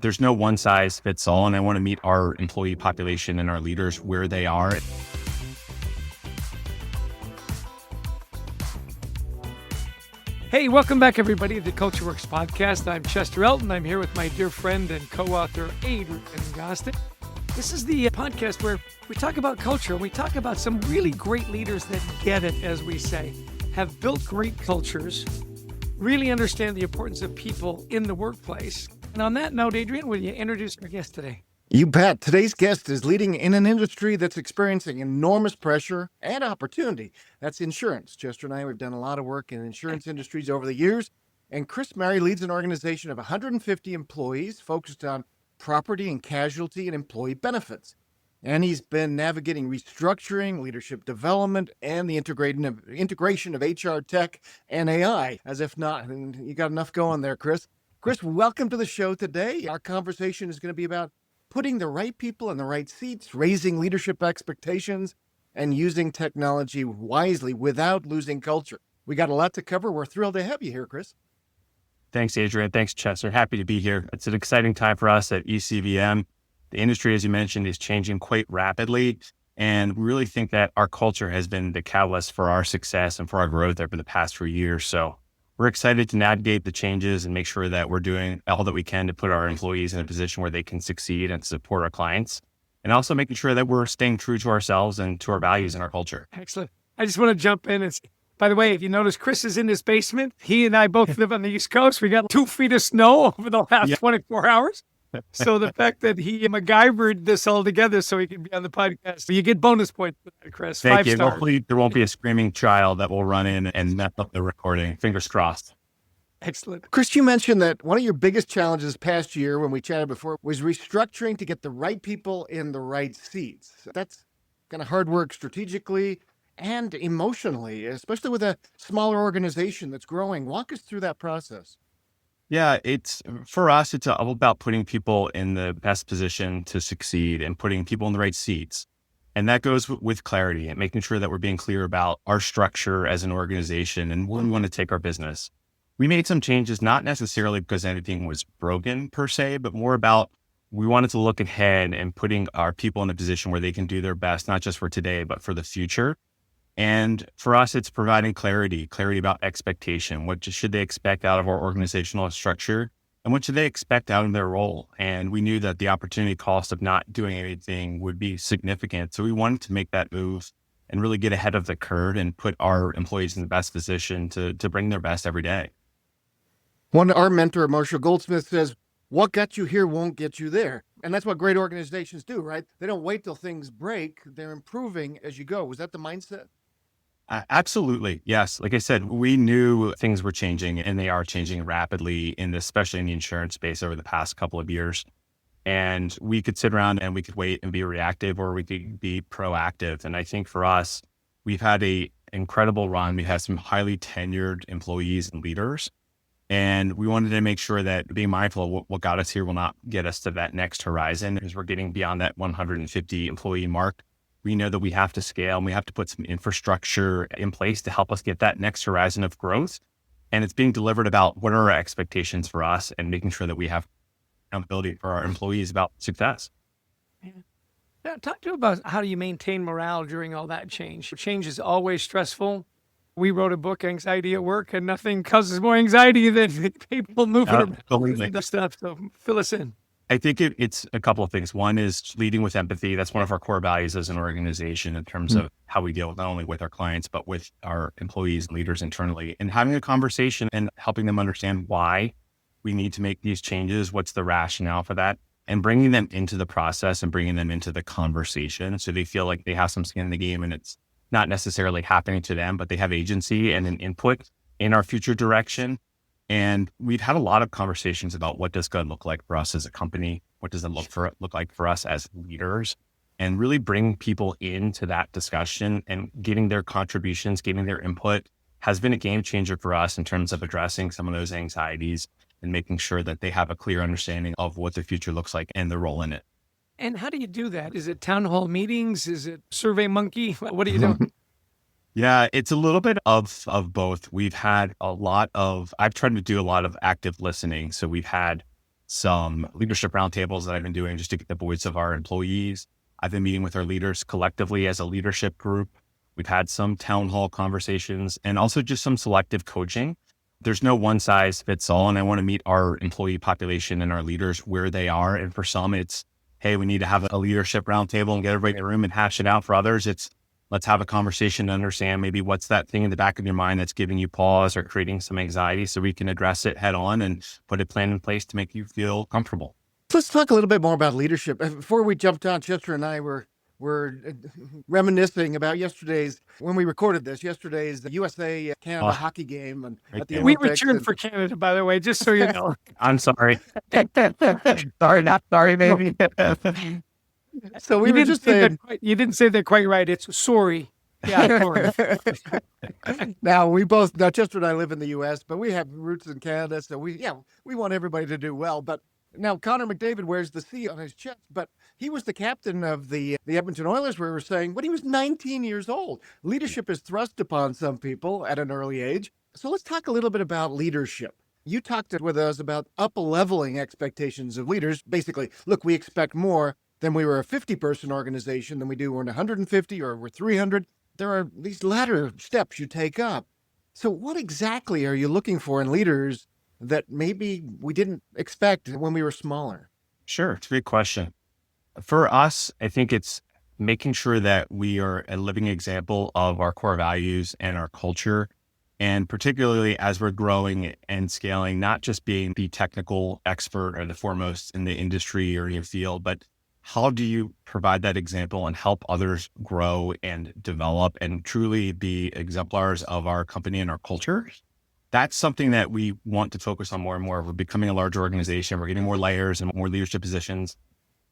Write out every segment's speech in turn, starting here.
There's no one size fits all, and I want to meet our employee population and our leaders where they are. Hey, welcome back, everybody, to the Culture Works podcast. I'm Chester Elton. I'm here with my dear friend and co-author, Adrian Gostick. This is the podcast where we talk about culture, and we talk about some really great leaders that get it, as we say, have built great cultures, really understand the importance of people in the workplace. And on that note, Adrian, will you introduce our guest today? You bet. Today's guest is leading in an industry that's experiencing enormous pressure and opportunity. That's insurance. Chester and I, we've done a lot of work in insurance industries over the years. And Chris Mary leads an organization of 150 employees focused on property and casualty and employee benefits. And he's been navigating restructuring, leadership development, and the integration of HR tech and AI. As if not, you got enough going there, Chris. Chris, welcome to the show today. Our conversation is going to be about putting the right people in the right seats, raising leadership expectations, and using technology wisely without losing culture. We got a lot to cover. We're thrilled to have you here, Chris. Thanks, Adrian. Thanks, Chester. Happy to be here. It's an exciting time for us at ECBM. The industry, as you mentioned, is changing quite rapidly. And we really think that our culture has been the catalyst for our success and for our growth over the past few years. So we're excited to navigate the changes and make sure that we're doing all that we can to put our employees in a position where they can succeed and support our clients, and also making sure that we're staying true to ourselves and to our values and our culture. Excellent. I just want to jump in and say, by the way, if you notice, Chris is in his basement. He and I both live on the East Coast. We got 2 feet of snow over the last 24 hours. So the fact that he MacGyvered this all together so he can be on the podcast, you get bonus points for that, Chris. Thank 5 you. stars. Hopefully there won't be a screaming child that will run in and mess up the recording. Fingers crossed. Excellent. Chris, you mentioned that one of your biggest challenges past year when we chatted before was restructuring to get the right people in the right seats. That's kind of hard work strategically and emotionally, especially with a smaller organization that's growing. Walk us through that process. Yeah, for us, it's all about putting people in the best position to succeed and putting people in the right seats. And that goes with clarity and making sure that we're being clear about our structure as an organization and where we want to take our business. We made some changes, not necessarily because anything was broken per se, but more about we wanted to look ahead and putting our people in a position where they can do their best, not just for today, but for the future. And for us, it's providing clarity about expectation. What should they expect out of our organizational structure? And what should they expect out of their role? And we knew that the opportunity cost of not doing anything would be significant. So we wanted to make that move and really get ahead of the curve and put our employees in the best position to bring their best every day. Our mentor, Marshall Goldsmith, says, what got you here won't get you there. And that's what great organizations do, right? They don't wait till things break. They're improving as you go. Was that the mindset? Absolutely. Yes. Like I said, we knew things were changing and they are changing rapidly especially in the insurance space over the past couple of years. And we could sit around and we could wait and be reactive, or we could be proactive. And I think for us, we've had an incredible run. We have some highly tenured employees and leaders. And we wanted to make sure that being mindful of what got us here will not get us to that next horizon. As we're getting beyond that 150 employee mark, we know that we have to scale and we have to put some infrastructure in place to help us get that next horizon of growth. And it's being delivered about what are our expectations for us and making sure that we have accountability for our employees about success. Yeah. Now, talk to me about how do you maintain morale during all that change? Change is always stressful. We wrote a book, Anxiety at Work, and nothing causes more anxiety than people moving around and stuff. So fill us in. I think it's a couple of things. One is leading with empathy. That's one of our core values as an organization in terms of how we deal not only with our clients, but with our employees and leaders internally, and having a conversation and helping them understand why we need to make these changes. What's the rationale for that? And bringing them into the process and bringing them into the conversation so they feel like they have some skin in the game and it's not necessarily happening to them, but they have agency and an input in our future direction. And we've had a lot of conversations about what does good look like for us as a company? What does it look like for us as leaders? And really bring people into that discussion and getting their contributions, getting their input has been a game changer for us in terms of addressing some of those anxieties and making sure that they have a clear understanding of what the future looks like and their role in it. And how do you do that? Is it town hall meetings? Is it Survey Monkey? What are you doing? Yeah, it's a little bit of both. I've tried to do a lot of active listening. So we've had some leadership roundtables that I've been doing just to get the voice of our employees. I've been meeting with our leaders collectively as a leadership group. We've had some town hall conversations and also just some selective coaching. There's no one size fits all. And I want to meet our employee population and our leaders where they are. And for some, it's, hey, we need to have a leadership roundtable and get everybody in the room and hash it out. For others, it's, let's have a conversation to understand maybe what's that thing in the back of your mind that's giving you pause or creating some anxiety so we can address it head on and put a plan in place to make you feel comfortable. Let's talk a little bit more about leadership. Before we jumped on, Chester and I were reminiscing about when we recorded yesterday's USA Canada hockey game and at the We Olympics. returned for Canada, by the way, just so you know. I'm sorry. Sorry, not sorry, maybe. So we were just saying, you didn't say that quite right. It's sorry. Yeah, sorry. now Chester and I live in the U.S., but we have roots in Canada, so we want everybody to do well. But now Connor McDavid wears the C on his chest, but he was the captain of the Edmonton Oilers, where we were saying when he was 19 years old. Leadership is thrust upon some people at an early age. So let's talk a little bit about leadership. You talked with us about up-leveling expectations of leaders. Basically, look, we expect more than we were a 50-person organization than we do when 150 or we're 300. There are these latter steps you take up. So what exactly are you looking for in leaders that maybe we didn't expect when we were smaller? Sure. It's a great question. For us, I think it's making sure that we are a living example of our core values and our culture. And particularly as we're growing and scaling, not just being the technical expert or the foremost in the industry or your field, but how do you provide that example and help others grow and develop and truly be exemplars of our company and our culture? That's something that we want to focus on more and more. We're becoming a larger organization. We're getting more layers and more leadership positions.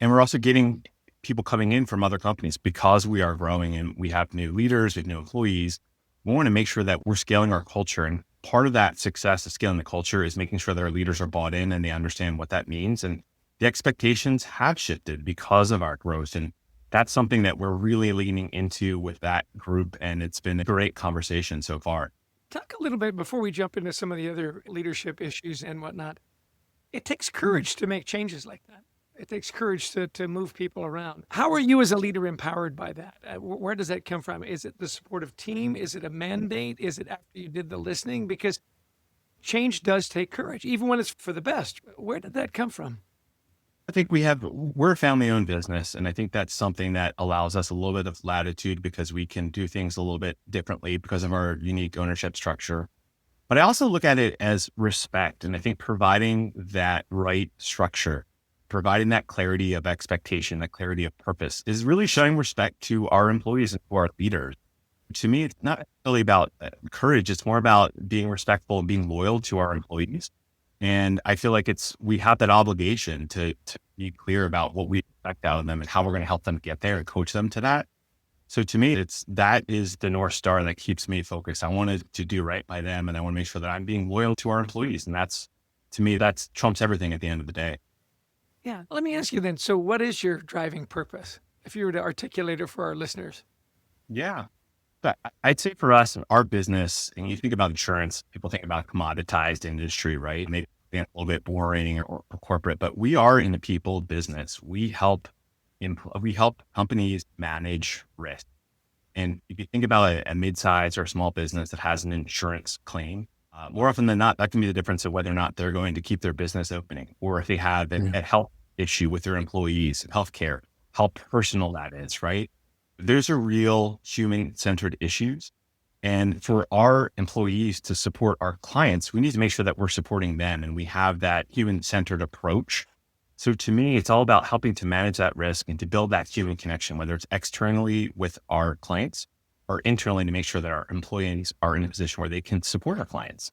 And we're also getting people coming in from other companies because we are growing and we have new leaders, we have new employees. We want to make sure that we're scaling our culture. And part of that success of scaling the culture is making sure that our leaders are bought in and they understand what that means. And the expectations have shifted because of our growth. And that's something that we're really leaning into with that group. And it's been a great conversation so far. Talk a little bit before we jump into some of the other leadership issues and whatnot. It takes courage to make changes like that. It takes courage to move people around. How are you as a leader empowered by that? Where does that come from? Is it the supportive team? Is it a mandate? Is it after you did the listening? Because change does take courage, even when it's for the best. Where did that come from? I think we're a family-owned business, and I think that's something that allows us a little bit of latitude because we can do things a little bit differently because of our unique ownership structure. But I also look at it as respect, and I think providing that right structure, providing that clarity of expectation, that clarity of purpose is really showing respect to our employees and to our leaders. To me, it's not really about courage. It's more about being respectful and being loyal to our employees. And I feel like we have that obligation to be clear about what we expect out of them and how we're going to help them get there and coach them to that. So to me, that is the North Star that keeps me focused. I wanted to do right by them and I want to make sure that I'm being loyal to our employees. And to me, that trumps everything at the end of the day. Yeah. Let me ask you then. So what is your driving purpose? If you were to articulate it for our listeners. Yeah. But I'd say for us, our business, and you think about insurance, people think about commoditized industry, right? Maybe a little bit boring or corporate, but we are in the people business. We help companies manage risk. And if you think about a mid-size or a small business that has an insurance claim, more often than not, that can be the difference of whether or not they're going to keep their business opening, or if they have a health issue with their employees, healthcare, how personal that is, right? There's a real human-centered issues. And for our employees to support our clients, we need to make sure that we're supporting them and we have that human-centered approach. So to me, it's all about helping to manage that risk and to build that human connection, whether it's externally with our clients or internally to make sure that our employees are in a position where they can support our clients.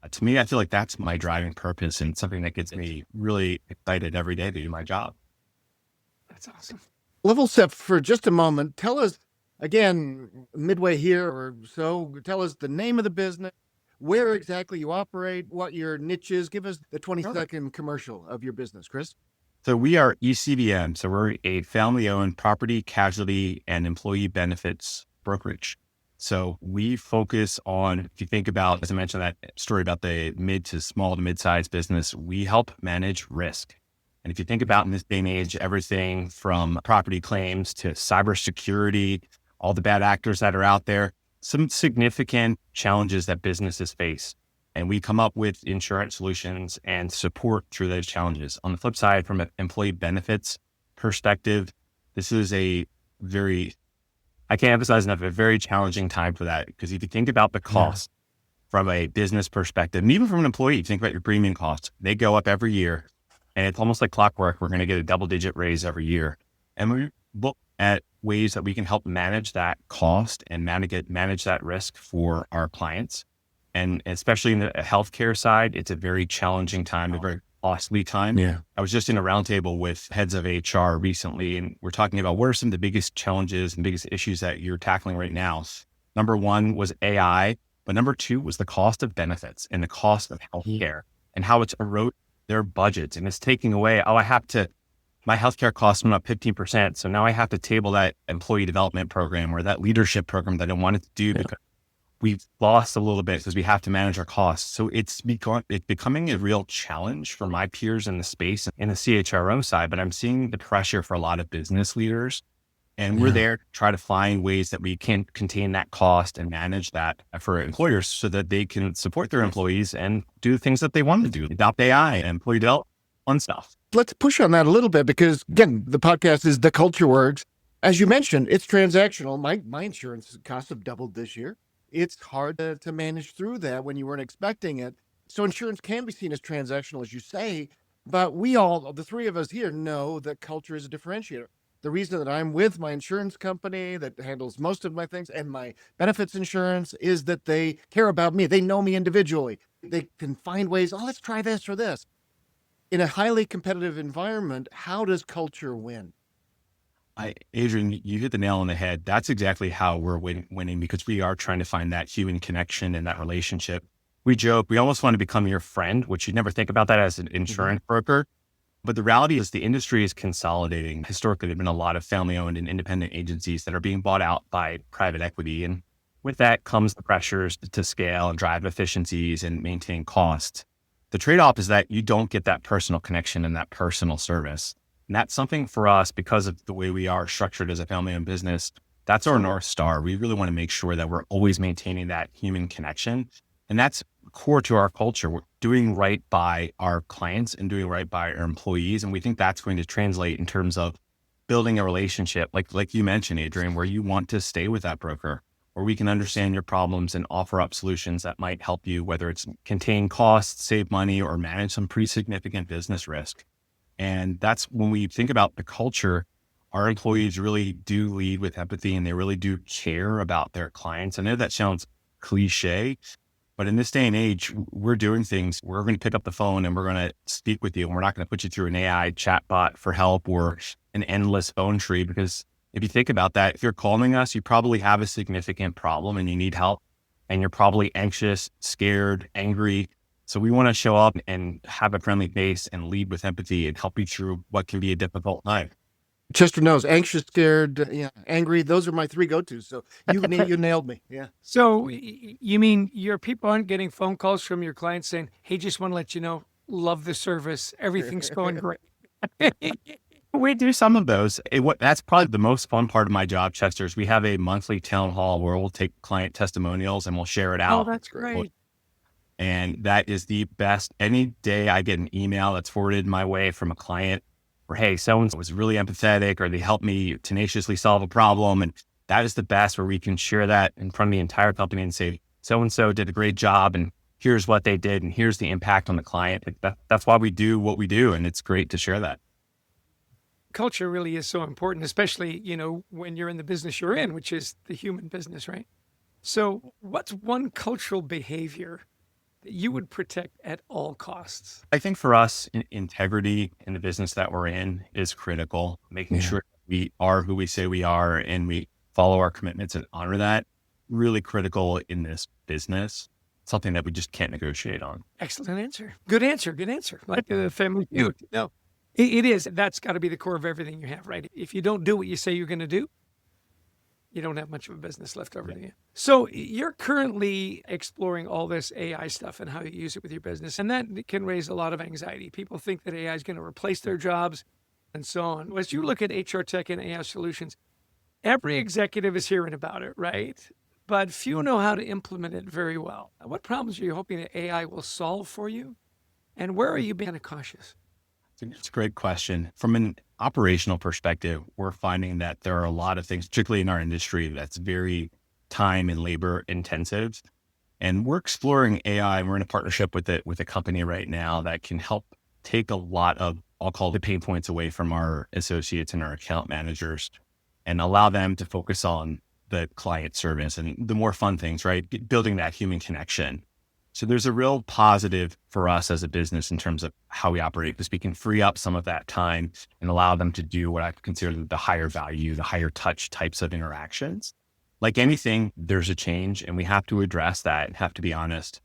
To me, I feel like that's my driving purpose and something that gets me really excited every day to do my job. That's awesome. Level set for just a moment. Tell us, again, midway here or so, tell us the name of the business, where exactly you operate, what your niche is. Give us the 20-second commercial of your business, Chris. So we are ECBM. So we're a family-owned property, casualty, and employee benefits brokerage. So we focus on, if you think about, as I mentioned, that story about the mid to small to mid-sized business, we help manage risk. And if you think about in this day and age, everything from property claims to cybersecurity, all the bad actors that are out there, some significant challenges that businesses face. And we come up with insurance solutions and support through those challenges. On the flip side, from an employee benefits perspective, this is a very, I can't emphasize enough, a very challenging time for that. Because if you think about the cost from a business perspective, and even from an employee, think about your premium costs, they go up every year. And it's almost like clockwork. We're going to get a double-digit raise every year. And we look at ways that we can help manage that cost and manage that risk for our clients. And especially in the healthcare side, it's a very challenging time, a very costly time. Yeah. I was just in a roundtable with heads of HR recently, and we're talking about what are some of the biggest challenges and biggest issues that you're tackling right now. Number one was AI, but number two was the cost of benefits and the cost of healthcare and how it's eroded their budgets. And it's taking away, my healthcare costs went up 15%. So now I have to table that employee development program or that leadership program that I wanted to do because we've lost a little bit because we have to manage our costs. So it's becoming a real challenge for my peers in the space in the CHRO side, but I'm seeing the pressure for a lot of business leaders. And we're there to try to find ways that we can contain that cost and manage that for employers so that they can support their employees and do things that they want to do, adopt AI, employee development, fun stuff. Let's push on that a little bit because, again, the podcast is The Culture Works. As you mentioned, it's transactional. My insurance costs have doubled this year. It's hard to manage through that when you weren't expecting it. So insurance can be seen as transactional, as you say, but we all, the three of us here, know that culture is a differentiator. The reason that I'm with my insurance company that handles most of my things and my benefits insurance is that they care about me. They know me individually. They can find ways, let's try this or this. In a highly competitive environment, how does culture win? Adrian, you hit the nail on the head. That's exactly how we're winning because we are trying to find that human connection and that relationship. We joke, we almost want to become your friend, which you never think about that as an insurance broker. But the reality is the industry is consolidating. Historically, there have been a lot of family-owned and independent agencies that are being bought out by private equity. And with that comes the pressures to scale and drive efficiencies and maintain costs. The trade-off is that you don't get that personal connection and that personal service. And that's something for us because of the way we are structured as a family-owned business. That's our North Star. We really want to make sure that we're always maintaining that human connection. And that's core to our culture. We're doing right by our clients and doing right by our employees. And we think that's going to translate in terms of building a relationship, like you mentioned, Adrian, where you want to stay with that broker, where we can understand your problems and offer up solutions that might help you, whether it's contain costs, save money, or manage some pretty significant business risk. And that's when we think about the culture, our employees really do lead with empathy and they really do care about their clients. I know that sounds cliche, but in this day and age, we're doing things. We're going to pick up the phone and we're going to speak with you. And we're not going to put you through an AI chatbot for help or an endless phone tree. Because if you think about that, if you're calling us, you probably have a significant problem and you need help. And you're probably anxious, scared, angry. So we want to show up and have a friendly face and lead with empathy and help you through what can be a difficult time. Chester knows, anxious, scared, angry. Those are my three go-tos. So you nailed me. Yeah. So you mean your people aren't getting phone calls from your clients saying, hey, just want to let you know, love the service. Everything's going great. We do some of those. That's probably the most fun part of my job, Chester, is we have a monthly town hall where we'll take client testimonials and we'll share it out. Oh, that's great. And that is the best. Any day I get an email that's forwarded my way from a client where, hey, so-and-so was really empathetic or they helped me tenaciously solve a problem. And that is the best where we can share that in front of the entire company and say, so-and-so did a great job and here's what they did and here's the impact on the client. That's why we do what we do. And it's great to share that. Culture really is so important, especially, when you're in the business you're in, which is the human business, right? So what's one cultural behavior that you would protect at all costs? I think for us, integrity in the business that we're in is critical. Making sure we are who we say we are and we follow our commitments and honor that. Really critical in this business. Something that we just can't negotiate on. Excellent answer. Good answer. Like the family feud. No, it is. That's got to be the core of everything you have, right? If you don't do what you say you're going to do, you don't have much of a business left over, do you? So you're currently exploring all this AI stuff and how you use it with your business. And that can raise a lot of anxiety. People think that AI is going to replace their jobs and so on. As you look at HR tech and AI solutions, every executive is hearing about it, right? But few know how to implement it very well. What problems are you hoping that AI will solve for you? And where are you being cautious? It's a great question. From an operational perspective, we're finding that there are a lot of things, particularly in our industry, that's very time and labor intensive. And we're exploring AI, and we're in a partnership with a company right now that can help take a lot of, I'll call the pain points away from our associates and our account managers and allow them to focus on the client service and the more fun things, right? Building that human connection. So there's a real positive for us as a business in terms of how we operate, because we can free up some of that time and allow them to do what I consider the higher value, the higher touch types of interactions. Like anything, there's a change and we have to address that and have to be honest.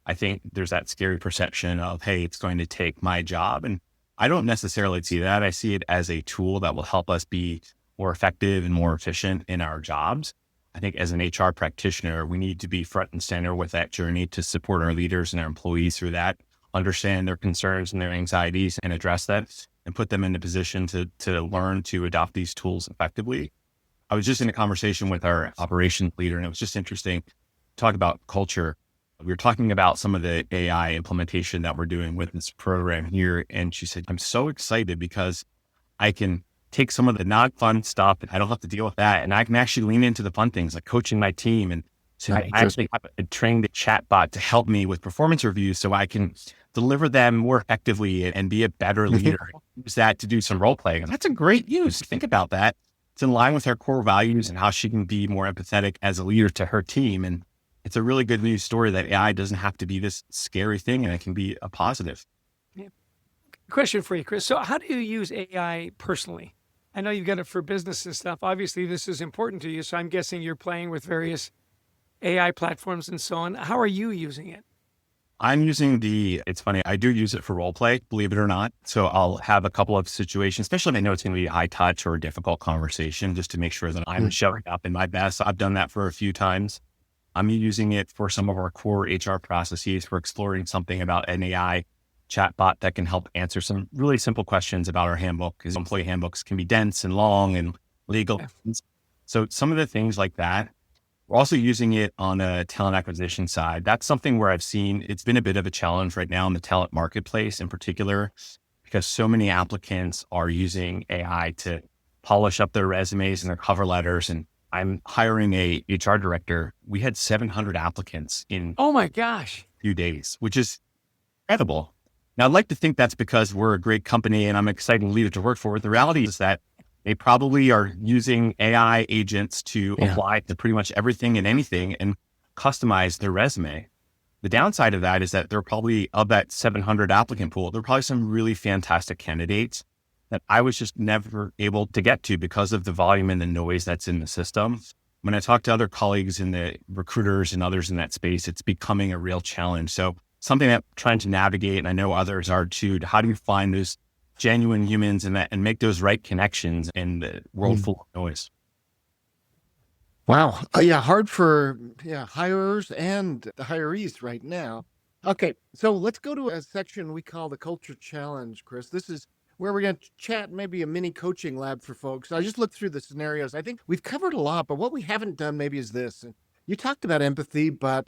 I think there's that scary perception of, hey, it's going to take my job. And I don't necessarily see that. I see it as a tool that will help us be more effective and more efficient in our jobs. I think as an HR practitioner, we need to be front and center with that journey to support our leaders and our employees through that, understand their concerns and their anxieties and address that and put them in a position to learn to adopt these tools effectively. I was just in a conversation with our operations leader, and it was just interesting to talk about culture. We were talking about some of the AI implementation that we're doing with this program here. And she said, I'm so excited because I can take some of the not fun stuff and I don't have to deal with that. And I can actually lean into the fun things like coaching my team. And so I actually have trained the chatbot to help me with performance reviews so I can deliver them more effectively and be a better leader. Use that to do some role playing. And that's a great use. Think about that. It's in line with her core values and how she can be more empathetic as a leader to her team. And it's a really good news story that AI doesn't have to be this scary thing and it can be a positive. Yeah. Question for you, Chris. So how do you use AI personally? I know you've got it for business and stuff. Obviously, this is important to you. So I'm guessing you're playing with various AI platforms and so on. How are you using it? I'm using it's funny, I do use it for role play, believe it or not. So I'll have a couple of situations, especially if I know it's going to be a high touch or a difficult conversation, just to make sure that I'm showing up in my best. I've done that for a few times. I'm using it for some of our core HR processes. We're exploring something about an AI chatbot that can help answer some really simple questions about our handbook, because employee handbooks can be dense and long and legal. Yeah. So some of the things like that. We're also using it on a talent acquisition side. That's something where I've seen it's been a bit of a challenge right now in the talent marketplace in particular, because so many applicants are using AI to polish up their resumes and their cover letters. And I'm hiring a HR director. We had 700 applicants in oh my gosh, a few days, which is incredible. Now, I'd like to think that's because we're a great company and I'm an exciting leader to work for. The reality is that they probably are using AI agents to apply to pretty much everything and anything and customize their resume. The downside of that is that there are probably, of that 700 applicant pool, there are probably some really fantastic candidates that I was just never able to get to because of the volume and the noise that's in the system. When I talk to other colleagues in the recruiters and others in that space, it's becoming a real challenge. So something that I'm trying to navigate, and I know others are too, how do you find those genuine humans and make those right connections in the world full of noise? Wow. Hard for hirers and the hirees right now. Okay, so let's go to a section we call the Culture Challenge, Chris. This is where we're going to chat maybe a mini coaching lab for folks. I just looked through the scenarios. I think we've covered a lot, but what we haven't done maybe is this. And you talked about empathy, but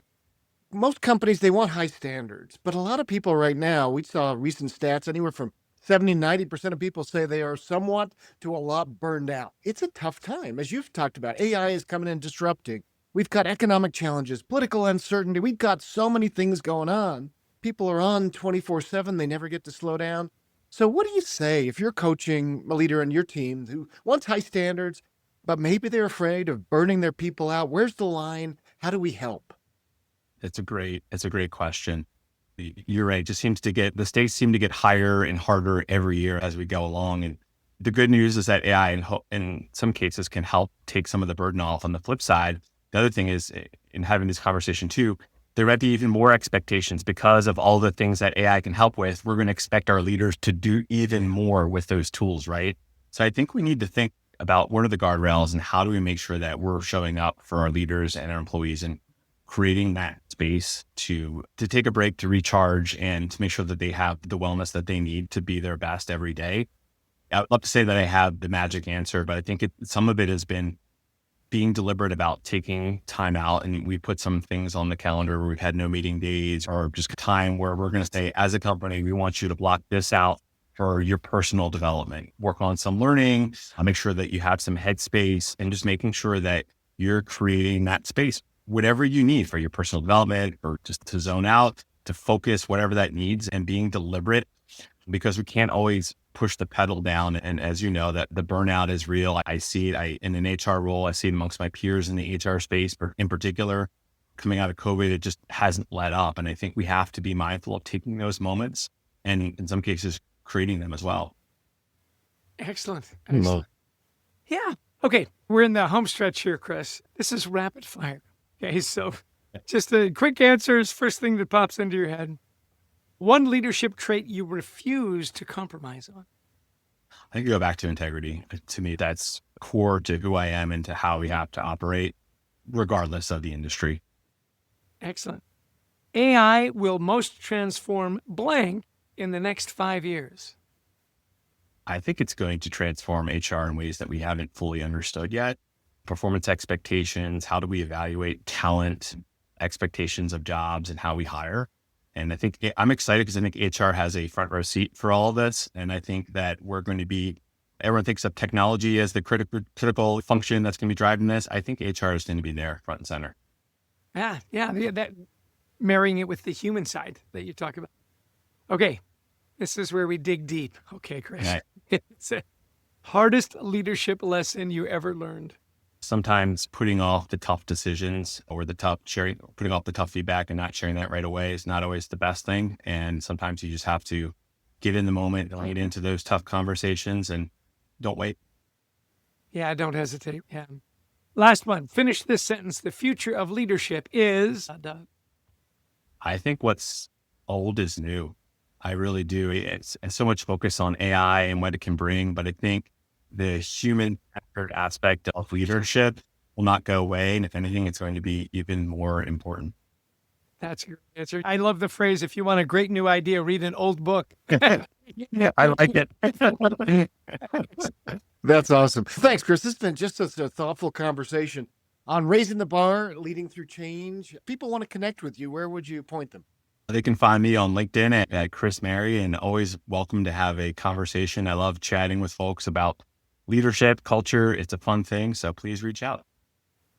most companies, they want high standards. But a lot of people right now, we saw recent stats, anywhere from 70, 90% of people say they are somewhat to a lot burned out. It's a tough time. As you've talked about, AI is coming in disrupting. We've got economic challenges, political uncertainty. We've got so many things going on. People are on 24/7. They never get to slow down. So what do you say if you're coaching a leader on your team who wants high standards, but maybe they're afraid of burning their people out? Where's the line? How do we help? It's a great question. You're right. It just the stakes seem to get higher and harder every year as we go along. And the good news is that AI in some cases can help take some of the burden off. On the flip side, the other thing is in having this conversation too, there might be even more expectations because of all the things that AI can help with. We're going to expect our leaders to do even more with those tools, right? So I think we need to think about what are the guardrails and how do we make sure that we're showing up for our leaders and our employees and creating that space to take a break, to recharge, and to make sure that they have the wellness that they need to be their best every day. I would love to say that I have the magic answer, but I think some of it has been being deliberate about taking time out. And we put some things on the calendar where we've had no meeting days or just time where we're going to say, as a company, we want you to block this out for your personal development, work on some learning, make sure that you have some headspace, and just making sure that you're creating that space, whatever you need for your personal development or just to zone out, to focus, whatever that needs, and being deliberate, because we can't always push the pedal down. And as you know, that the burnout is real. I see it in an HR role. I see it amongst my peers in the HR space, but in particular, coming out of COVID, it just hasn't let up. And I think we have to be mindful of taking those moments and in some cases, creating them as well. Excellent. Yeah. Okay. We're in the home stretch here, Chris. This is rapid fire. Okay. So just the quick answers. First thing that pops into your head. One leadership trait you refuse to compromise on. I think you go back to integrity. To me, that's core to who I am and to how we have to operate, regardless of the industry. Excellent. AI will most transform blank in the next 5 years. I think it's going to transform HR in ways that we haven't fully understood yet. Performance expectations, how do we evaluate talent, expectations of jobs, and how we hire. And I think I'm excited because I think HR has a front row seat for all of this. And I think that we're going to be, everyone thinks of technology as the critical function that's going to be driving this. I think HR is going to be there front and center. Yeah. That marrying it with the human side that you talk about. Okay. This is where we dig deep. Okay, Chris. Right. It's the hardest leadership lesson you ever learned. Sometimes putting off the tough decisions or putting off the tough feedback and not sharing that right away is not always the best thing. And sometimes you just have to get in the moment and lead into those tough conversations and don't wait. Yeah, don't hesitate. Yeah. Last one. Finish this sentence. The future of leadership is... I think what's old is new. I really do. It's so much focus on AI and what it can bring, but I think the human aspect of leadership will not go away. And if anything, it's going to be even more important. That's your answer. I love the phrase, if you want a great new idea, read an old book. Yeah, I like it. That's awesome. Thanks, Chris. This has been just such a thoughtful conversation on raising the bar, leading through change. People want to connect with you. Where would you point them? They can find me on LinkedIn at Chris Mary, and always welcome to have a conversation. I love chatting with folks about leadership, culture. It's a fun thing. So please reach out.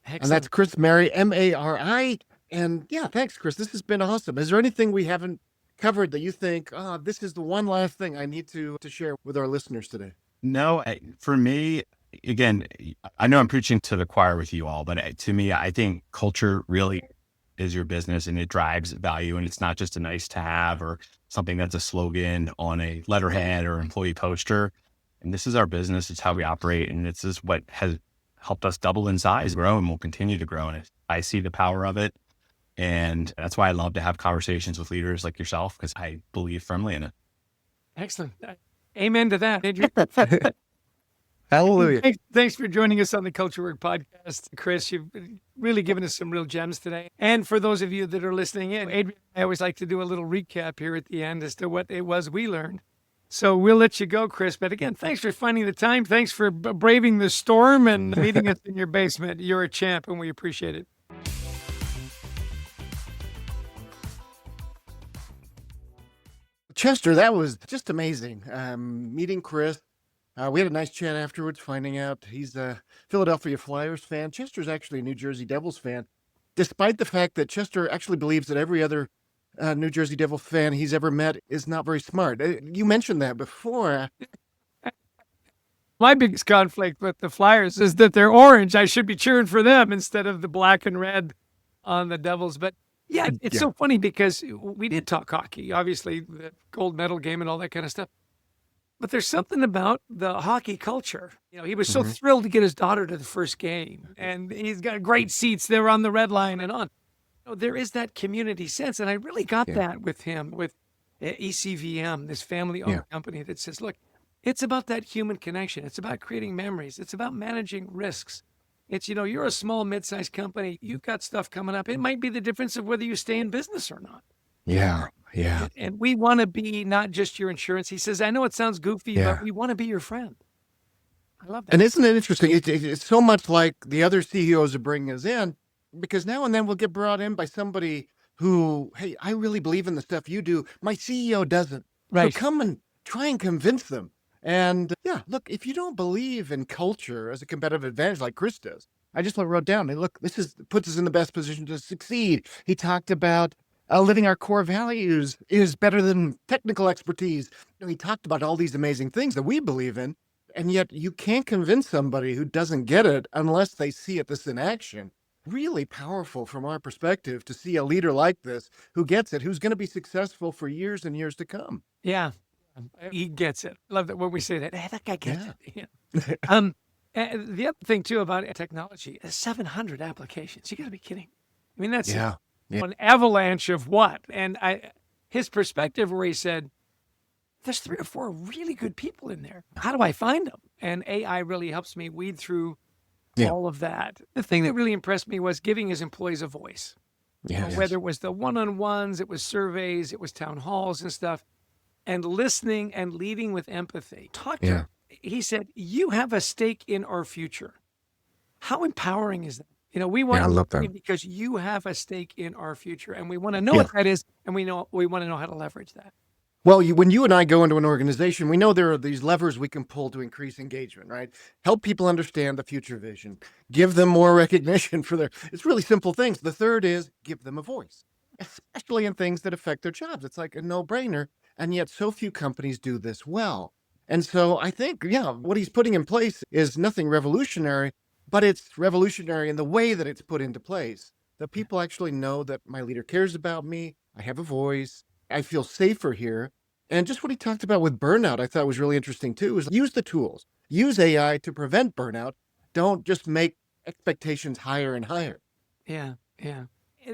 Excellent. And that's Chris Mary, Mari. And yeah, thanks, Chris. This has been awesome. Is there anything we haven't covered that you think, this is the one last thing I need to share with our listeners today? No, for me, again, I know I'm preaching to the choir with you all, but to me, I think culture really is your business and it drives value. And it's not just a nice to have or something that's a slogan on a letterhead or employee poster. And this is our business. It's how we operate. And this is what has helped us double in size, grow, and will continue to grow. And I see the power of it. And that's why I love to have conversations with leaders like yourself, because I believe firmly in it. Excellent. Amen to that, Adrian. Hallelujah. Thanks for joining us on the Culture Work podcast. Chris, you've really given us some real gems today. And for those of you that are listening in, Adrian, I always like to do a little recap here at the end as to what it was we learned. So we'll let you go, Chris. But again, thanks for finding the time. Thanks for braving the storm and meeting us in your basement. You're a champ, and we appreciate it. Chester, that was just amazing. Meeting Chris. We had a nice chat afterwards, finding out he's a Philadelphia Flyers fan. Chester's actually a New Jersey Devils fan, despite the fact that Chester actually believes that every other New Jersey Devil fan he's ever met is not very smart. You mentioned that before. My biggest conflict with the Flyers is that they're orange. I should be cheering for them instead of the black and red on the Devils. But yeah, it's so funny because we did talk hockey, obviously the gold medal game and all that kind of stuff. But there's something about the hockey culture. You know, he was so thrilled to get his daughter to the first game, and he's got great seats there on the red line and on. You know, there is that community sense, and I really got that with him, with ECVM, this family-owned company that says, look, It's about that human connection. It's about creating memories. It's about managing risks. It's, you're a small, mid-sized company. You've got stuff coming up. It might be the difference of whether you stay in business or not. Yeah. And we want to be not just your insurance. He says, I know it sounds goofy, Yeah. but we want to be your friend. I love that. And isn't it interesting? It's so much like the other CEOs are bringing us in, because now and then we'll get brought in by somebody who, hey, I really believe in the stuff you do. My CEO doesn't. Right. So come and try and convince them. And look, if you don't believe in culture as a competitive advantage like Chris does, I just wrote down, hey, look, this puts us in the best position to succeed. He talked about living our core values is better than technical expertise. He talked about all these amazing things that we believe in. And yet you can't convince somebody who doesn't get it unless they see this in action. Really powerful from our perspective to see a leader like this who gets it, who's going to be successful for years and years to come. Yeah. He gets it. I love that when we say that. Hey, that guy gets it. And the other thing, too, about technology is 700 applications. You got to be kidding. I mean, that's an avalanche of what? And his perspective where he said, there's 3 or 4 really good people in there. How do I find them? And AI really helps me weed through all of that. The thing that really impressed me was giving his employees a voice. Whether it was the one-on-ones, it was surveys, it was town halls and stuff, and listening and leading with empathy. Talk to him. He said, you have a stake in our future. How empowering is that? We want I love that. because you have a stake in our future, and we want to know what that is, and we want to know how to leverage that. Well, when you and I go into an organization, we know there are these levers we can pull to increase engagement, right? Help people understand the future vision, give them more recognition for it's really simple things. The third is give them a voice, especially in things that affect their jobs. It's like a no-brainer. And yet so few companies do this well. And so I think, what he's putting in place is nothing revolutionary, but it's revolutionary in the way that it's put into place. The people actually know that my leader cares about me. I have a voice. I feel safer here. And just what he talked about with burnout, I thought was really interesting too, is use the tools, use AI to prevent burnout. Don't just make expectations higher and higher. Yeah. And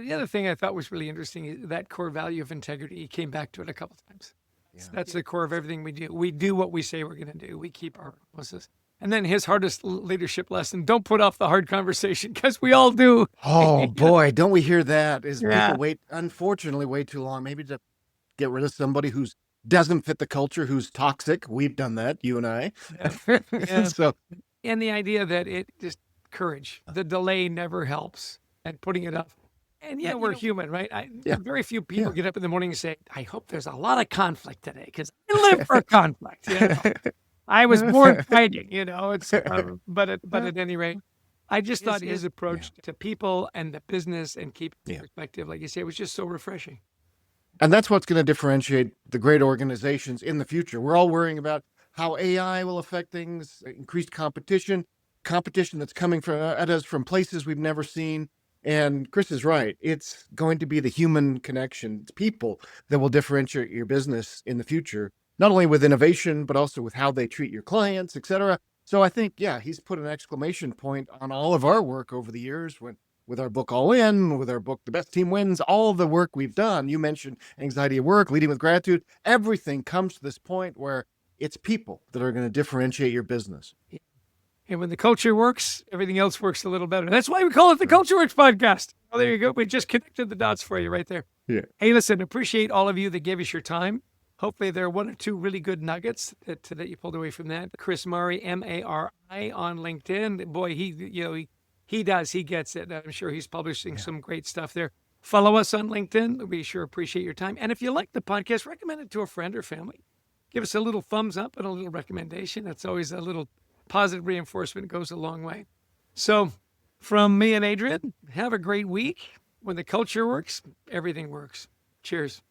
the other thing I thought was really interesting is that core value of integrity. He came back to it a couple of times. So that's the core of everything we do. We do what we say we're going to do. We keep our promises. And then his hardest leadership lesson, don't put off the hard conversation, because we all do. Oh, boy, don't we hear that? People unfortunately, wait too long, maybe to get rid of somebody who doesn't fit the culture, who's toxic. We've done that, you and I. So, and the idea that it just courage, the delay never helps, and putting it up. And we're human, right? Very few people get up in the morning and say, I hope there's a lot of conflict today, because I live for conflict. I was born fighting, it's, but at any rate, I just thought his approach to people and the business and keeping perspective, like you say, it was just so refreshing. And that's what's going to differentiate the great organizations in the future. We're all worrying about how AI will affect things, increased competition that's coming at us from places we've never seen. And Chris is right. It's going to be the human connection, people that will differentiate your business in the future, not only with innovation, but also with how they treat your clients, et cetera. So I think, he's put an exclamation point on all of our work over the years with our book, All In, with our book, The Best Team Wins, all the work we've done. You mentioned anxiety at work, leading with gratitude. Everything comes to this point where it's people that are going to differentiate your business. And when the culture works, everything else works a little better. That's why we call it the Culture Works Podcast. Oh, there you go. We just connected the dots for you right there. Yeah. Hey, listen, appreciate all of you that gave us your time. Hopefully there are 1 or 2 really good nuggets that you pulled away from that. Chris Murray, Mari on LinkedIn. Boy, he does. He gets it. I'm sure he's publishing some great stuff there. Follow us on LinkedIn. We sure appreciate your time. And if you like the podcast, recommend it to a friend or family. Give us a little thumbs up and a little recommendation. That's always a little positive reinforcement, goes a long way. So from me and Adrian, have a great week. When the culture works, everything works. Cheers.